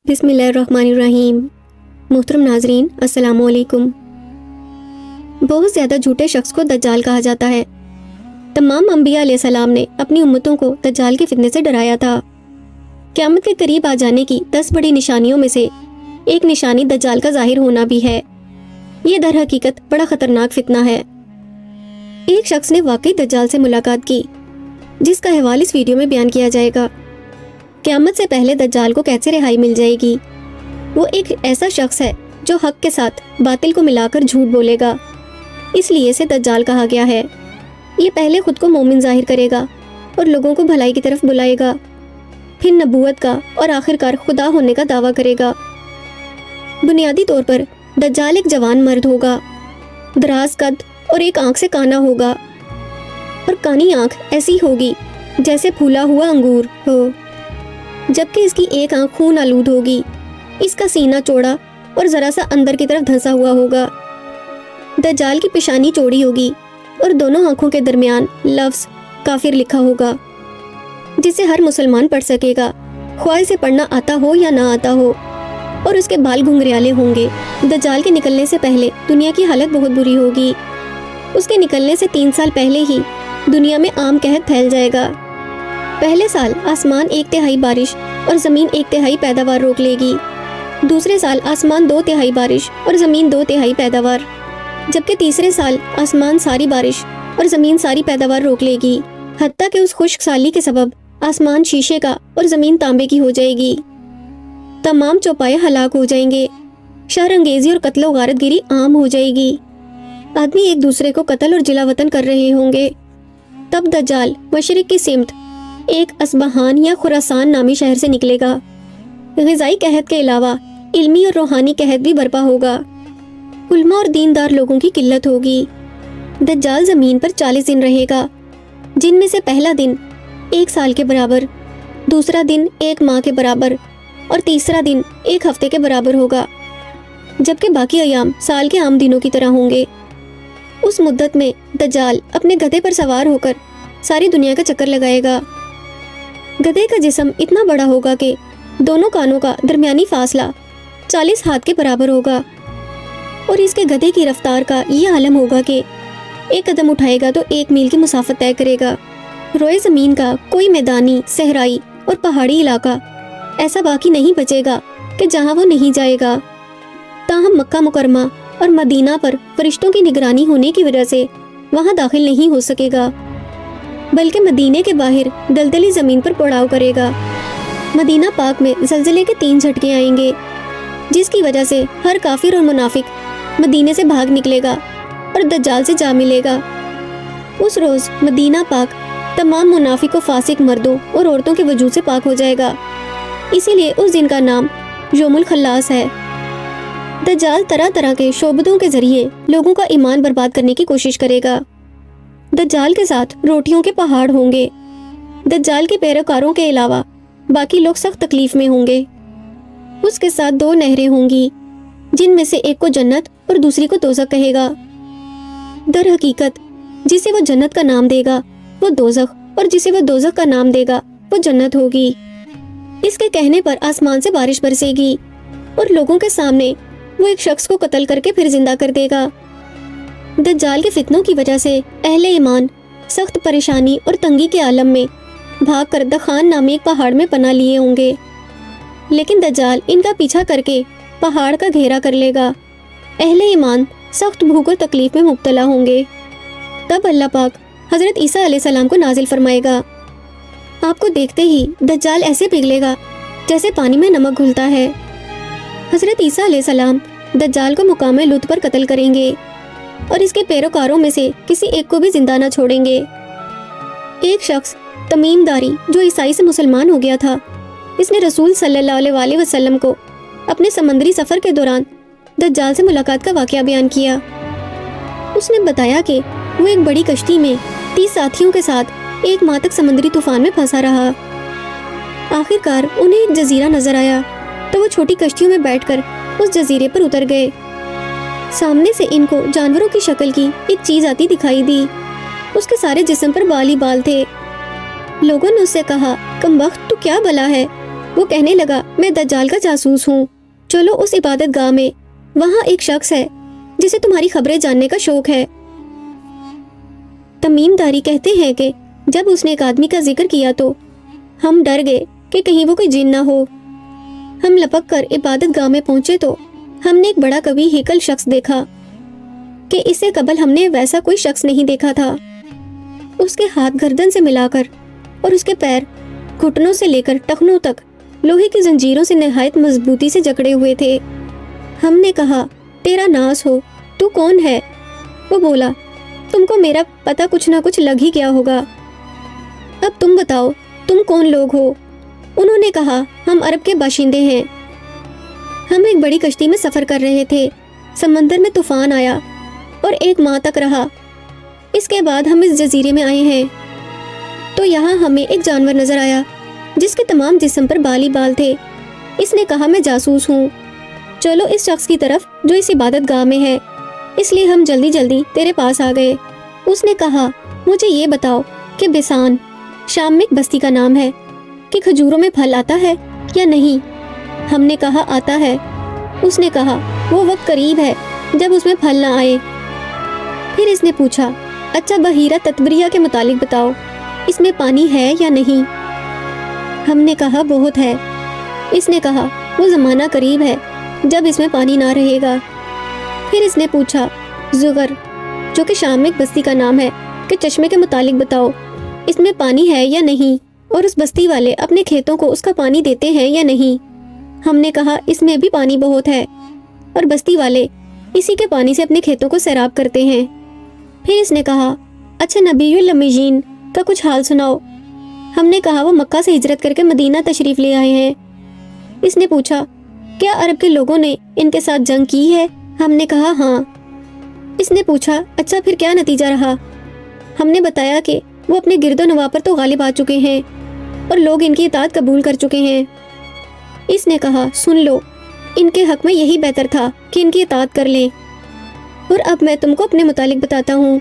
بسم اللہ الرحمن الرحیم۔ محترم ناظرین السلام علیکم۔ بہت زیادہ جھوٹے شخص کو دجال کہا جاتا ہے۔ تمام انبیاء علیہ السلام نے اپنی امتوں کو دجال کے فتنے سے ڈرایا تھا۔ قیامت کے قریب آ جانے کی 10 بڑی نشانیوں میں سے ایک نشانی دجال کا ظاہر ہونا بھی ہے۔ یہ در حقیقت بڑا خطرناک فتنہ ہے۔ ایک شخص نے واقعی دجال سے ملاقات کی، جس کا حوالہ اس ویڈیو میں بیان کیا جائے گا۔ قیامت سے پہلے دجال کو کیسے رہائی مل جائے گی؟ وہ ایک ایسا شخص ہے جو حق کے ساتھ باطل کو ملا کر جھوٹ بولے گا، اس لیے اسے دجال کہا گیا ہے۔ یہ پہلے خود کو مومن ظاہر کرے گا اور لوگوں کو بھلائی کی طرف بلائے گا، پھر نبوت کا اور آخرکار خدا ہونے کا دعویٰ کرے گا۔ بنیادی طور پر دجال ایک جوان مرد ہوگا، دراز قد اور ایک آنکھ سے کانا ہوگا، اور کانی آنکھ ایسی ہوگی جیسے پھولا ہوا انگور ہو، جبکہ اس کی ایک آنکھ خون آلود ہوگی۔ اس کا سینہ چوڑا اور ذرا سا اندر کی طرف دھنسا ہوا ہوگا۔ دجال کی پیشانی چوڑی ہوگی اور دونوں آنکھوں کے درمیان لفظ کافر لکھا ہوگا، جسے ہر مسلمان پڑھ سکے گا، خواہ اسے پڑھنا آتا ہو یا نہ آتا ہو، اور اس کے بال گھنگریالے ہوں گے۔ دجال کے نکلنے سے پہلے دنیا کی حالت بہت بری ہوگی۔ اس کے نکلنے سے 3 سال پہلے ہی دنیا میں عام قحط پھیل جائے گا۔ پہلے سال آسمان 1/3 بارش اور زمین 1/3 پیداوار روک لے گی۔ دوسرے سال آسمان 2/3 بارش اور زمین 2/3 پیداوار، جبکہ تیسرے سال آسمان ساری بارش اور زمین ساری پیداوار روک لے گی، حتیٰ کہ اس خشک سالی کے سبب آسمان شیشے کا اور زمین تانبے کی ہو جائے گی۔ تمام چوپائے ہلاک ہو جائیں گے، شر انگیزی اور قتل و غارت گیری عام ہو جائے گی، آدمی ایک دوسرے کو قتل اور جلا وطن کر رہے ہوں گے۔ تب دجال مشرق کی سمت ایک اصبہان یا خراسان نامی شہر سے نکلے گا۔ غذائی قحط کے علاوہ علمی اور روحانی قحط بھی برپا ہوگا۔ علماء اور دیندار لوگوں کی قلت ہوگی۔ دجال زمین پر 40 دن رہے گا، جن میں سے پہلا دن 1 سال کے برابر، دوسرا دن 1 ماہ کے برابر اور تیسرا دن 1 ہفتے کے برابر ہوگا، جبکہ باقی ایام سال کے عام دنوں کی طرح ہوں گے۔ اس مدت میں دجال اپنے گدھے پر سوار ہو کر ساری دنیا کا چکر لگائے گا۔ گدھے کا جسم اتنا بڑا ہوگا کہ دونوں کانوں کا درمیانی فاصلہ 40 ہاتھ کے برابر ہوگا، اور اس کے گدھے کی رفتار کا یہ عالم ہوگا کہ ایک قدم اٹھائے گا تو 1 میل کی مسافت طے کرے گا۔ روئے زمین کا کوئی میدانی، صحرائی اور پہاڑی علاقہ ایسا باقی نہیں بچے گا کہ جہاں وہ نہیں جائے گا۔ تاہم مکہ مکرمہ اور مدینہ پر فرشتوں کی نگرانی ہونے کی وجہ سے وہاں داخل نہیں ہو سکے گا، بلکہ مدینے کے باہر دلدلی زمین پر پڑاؤ کرے گا۔ مدینہ پاک میں زلزلے کے 3 جھٹکے آئیں گے، جس کی وجہ سے ہر کافر اور منافق مدینے سے بھاگ نکلے گا اور دجال سے جا ملے گا۔ اس روز مدینہ پاک تمام منافق و فاسق مردوں اور عورتوں کے وجود سے پاک ہو جائے گا، اسی لیے اس دن کا نام یوم الخلاص ہے۔ دجال طرح طرح کے شعبدوں کے ذریعے لوگوں کا ایمان برباد کرنے کی کوشش کرے گا۔ دجال کے ساتھ روٹیوں کے پہاڑ ہوں گے۔ دجال کے پیروکاروں کے علاوہ باقی لوگ سخت تکلیف میں ہوں گے۔ اس کے ساتھ 2 نہریں ہوں گی، جن میں سے ایک کو جنت اور دوسری کو دوزخ کہے گا۔ در حقیقت جسے وہ جنت کا نام دے گا وہ دوزخ، اور جسے وہ دوزخ کا نام دے گا وہ جنت ہوگی۔ اس کے کہنے پر آسمان سے بارش برسے گی، اور لوگوں کے سامنے وہ ایک شخص کو قتل کر کے پھر زندہ کر دے گا۔ دجال کے فتنوں کی وجہ سے اہل ایمان سخت پریشانی اور تنگی کے عالم میں بھاگ کر دخان نامی ایک پہاڑ میں پناہ لیے ہوں گے، لیکن دجال ان کا پیچھا کر کے پہاڑ کا گھیرا کر لے گا۔ اہل ایمان سخت بھوک اور تکلیف میں مبتلا ہوں گے۔ تب اللہ پاک حضرت عیسیٰ علیہ السلام کو نازل فرمائے گا۔ آپ کو دیکھتے ہی دجال ایسے پگھلے گا جیسے پانی میں نمک گھلتا ہے۔ حضرت عیسیٰ علیہ السلام دجال کو مقام لد پر قتل کریں گے، اور اس کے پیروکاروں میں سے کسی ایک کو بھی زندہ نہ چھوڑیں گے۔ ایک شخص تمیم داری جو عیسائی سے مسلمان ہو گیا تھا، اس نے رسول صلی اللہ علیہ وسلم کو اپنے سمندری سفر کے دوران دجال سے ملاقات کا واقعہ بیان کیا۔ اس نے بتایا کہ وہ ایک بڑی کشتی میں 30 ساتھیوں کے ساتھ 1 ماہ تک سمندری طوفان میں پھنسا رہا۔ آخر کار انہیں ایک جزیرہ نظر آیا تو وہ چھوٹی کشتیوں میں بیٹھ کر اس جزیرے پر اتر گئے۔ سامنے سے ان کو جانوروں کی شکل کی ایک چیز آتی دکھائی دی۔ اس کے سارے جسم پر بال ہی بال تھے۔ لوگوں نے اس سے کہا، کم وقت تو کیا بلا ہے، وہ کہنے لگا میں دجال کا جاسوس ہوں، چلو اس عبادت گاہ میں، وہاں ایک شخص ہے جسے تمہاری خبریں جاننے کا شوق ہے۔ تمیم داری کہتے ہیں کہ جب اس نے ایک آدمی کا ذکر کیا تو ہم ڈر گئے کہ کہیں وہ کوئی جن نہ ہو۔ ہم لپک کر عبادت گاہ میں پہنچے تو ہم نے ایک بڑا قوی ہیکل شخص دیکھا کہ اس سے قبل ہم نے ویسا کوئی شخص نہیں دیکھا تھا۔ اس کے ہاتھ گردن سے ملا کر اور اس کے پیر گھٹنوں سے لے کر ٹخنوں تک لوہے کی زنجیروں سے نہایت مضبوطی سے جکڑے ہوئے تھے۔ ہم نے کہا تیرا ناز ہو، تو کون ہے؟ وہ بولا تم کو میرا پتہ کچھ نہ کچھ لگ ہی گیا ہوگا، اب تم بتاؤ تم کون لوگ ہو؟ انہوں نے کہا ہم عرب کے باشندے ہیں، ہم ایک بڑی کشتی میں سفر کر رہے تھے، سمندر میں طوفان آیا اور 1 ماہ تک رہا، اس کے بعد ہم اس جزیرے میں آئے ہیں تو یہاں ہمیں ایک جانور نظر آیا جس کے تمام جسم پر بال ہی بال تھے۔ اس نے کہا میں جاسوس ہوں، چلو اس شخص کی طرف جو اس عبادت گاہ میں ہے، اس لیے ہم جلدی جلدی تیرے پاس آ گئے۔ اس نے کہا مجھے یہ بتاؤ کہ بسان شام میں ایک بستی کا نام ہے کہ کھجوروں میں پھل آتا ہے یا نہیں؟ ہم نے کہا آتا ہے۔ اس نے کہا وہ وقت قریب ہے جب اس میں پھل نہ آئے۔ پھر اس نے پوچھا اچھا بحیرہ تطبریہ کے متعلق بتاؤ، اس میں پانی ہے یا نہیں؟ ہم نے کہا بہت ہے۔ اس نے کہا وہ زمانہ قریب ہے جب اس میں پانی نہ رہے گا۔ پھر اس نے پوچھا زغر جو کہ شام میں ایک بستی کا نام ہے کہ چشمے کے متعلق بتاؤ، اس میں پانی ہے یا نہیں، اور اس بستی والے اپنے کھیتوں کو اس کا پانی دیتے ہیں یا نہیں؟ ہم نے کہا اس میں بھی پانی بہت ہے اور بستی والے اسی کے پانی سے اپنے کھیتوں کو سیراب کرتے ہیں۔ پھر اس نے کہا اچھا نبی الامیین کا کچھ حال سناؤ۔ ہم نے کہا وہ مکہ سے ہجرت کر کے مدینہ تشریف لے آئے ہیں۔ اس نے پوچھا کیا عرب کے لوگوں نے ان کے ساتھ جنگ کی ہے؟ ہم نے کہا ہاں۔ اس نے پوچھا اچھا پھر کیا نتیجہ رہا؟ ہم نے بتایا کہ وہ اپنے گرد و نواح پر تو غالب آ چکے ہیں اور لوگ ان کی اطاعت قبول کر چکے ہیں۔ اس نے کہا سن لو، ان کے حق میں یہی بہتر تھا کہ ان کی اطاعت کر لیں، اور اب میں تم کو اپنے متعلق بتاتا ہوں۔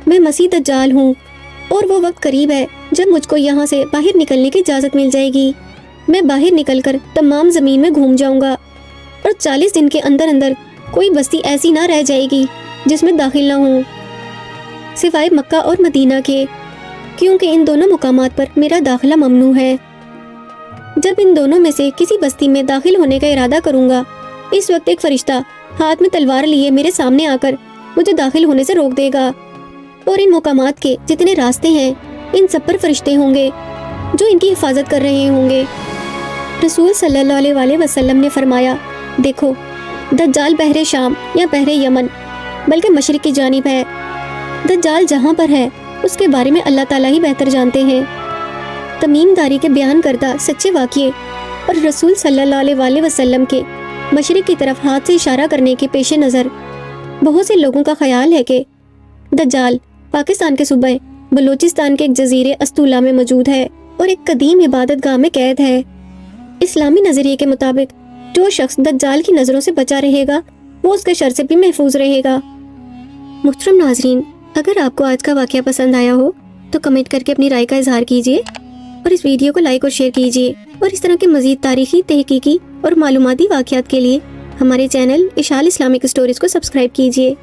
میں مسیح دجال ہوں اور وہ وقت قریب ہے جب مجھ کو یہاں سے باہر نکلنے کی اجازت مل جائے گی۔ میں باہر نکل کر تمام زمین میں گھوم جاؤں گا اور 40 دن کے اندر اندر کوئی بستی ایسی نہ رہ جائے گی جس میں داخل نہ ہوں سوائے مکہ اور مدینہ کے، کیونکہ ان دونوں مقامات پر میرا داخلہ ممنوع ہے۔ جب ان دونوں میں سے کسی بستی میں داخل ہونے کا ارادہ کروں گا، اس وقت ایک فرشتہ ہاتھ میں تلوار لیے میرے سامنے آ کر مجھے داخل ہونے سے روک دے گا، اور ان مقامات کے جتنے راستے ہیں ان سب پر فرشتے ہوں گے جو ان کی حفاظت کر رہے ہوں گے۔ رسول صلی اللہ علیہ وآلہ وسلم نے فرمایا دیکھو دجال بحر شام یا بحر یمن بلکہ مشرق کی جانب ہے، دجال جہاں پر ہے اس کے بارے میں اللہ تعالیٰ ہی بہتر جانتے ہیں۔ تمیم داری کے بیان کردہ سچے واقعے اور رسول صلی اللہ علیہ وآلہ وسلم کے مشرق کی طرف ہاتھ سے اشارہ کرنے کے پیش نظر بہت سے لوگوں کا خیال ہے کہ دجال پاکستان کے صوبہ بلوچستان کے ایک جزیرے استولہ میں موجود ہے اور ایک قدیم عبادت گاہ میں قید ہے۔ اسلامی نظریے کے مطابق جو شخص دجال کی نظروں سے بچا رہے گا وہ اس کے شر سے بھی محفوظ رہے گا۔ محترم ناظرین، اگر آپ کو آج کا واقعہ پسند آیا ہو تو کمنٹ کر کے اپنی رائے کا اظہار کیجیے اور اس ویڈیو کو لائک اور شیئر کیجیے، اور اس طرح کے مزید تاریخی، تحقیقی اور معلوماتی واقعات کے لیے ہمارے چینل اشال اسلامک اسٹوریز کو سبسکرائب کیجیے۔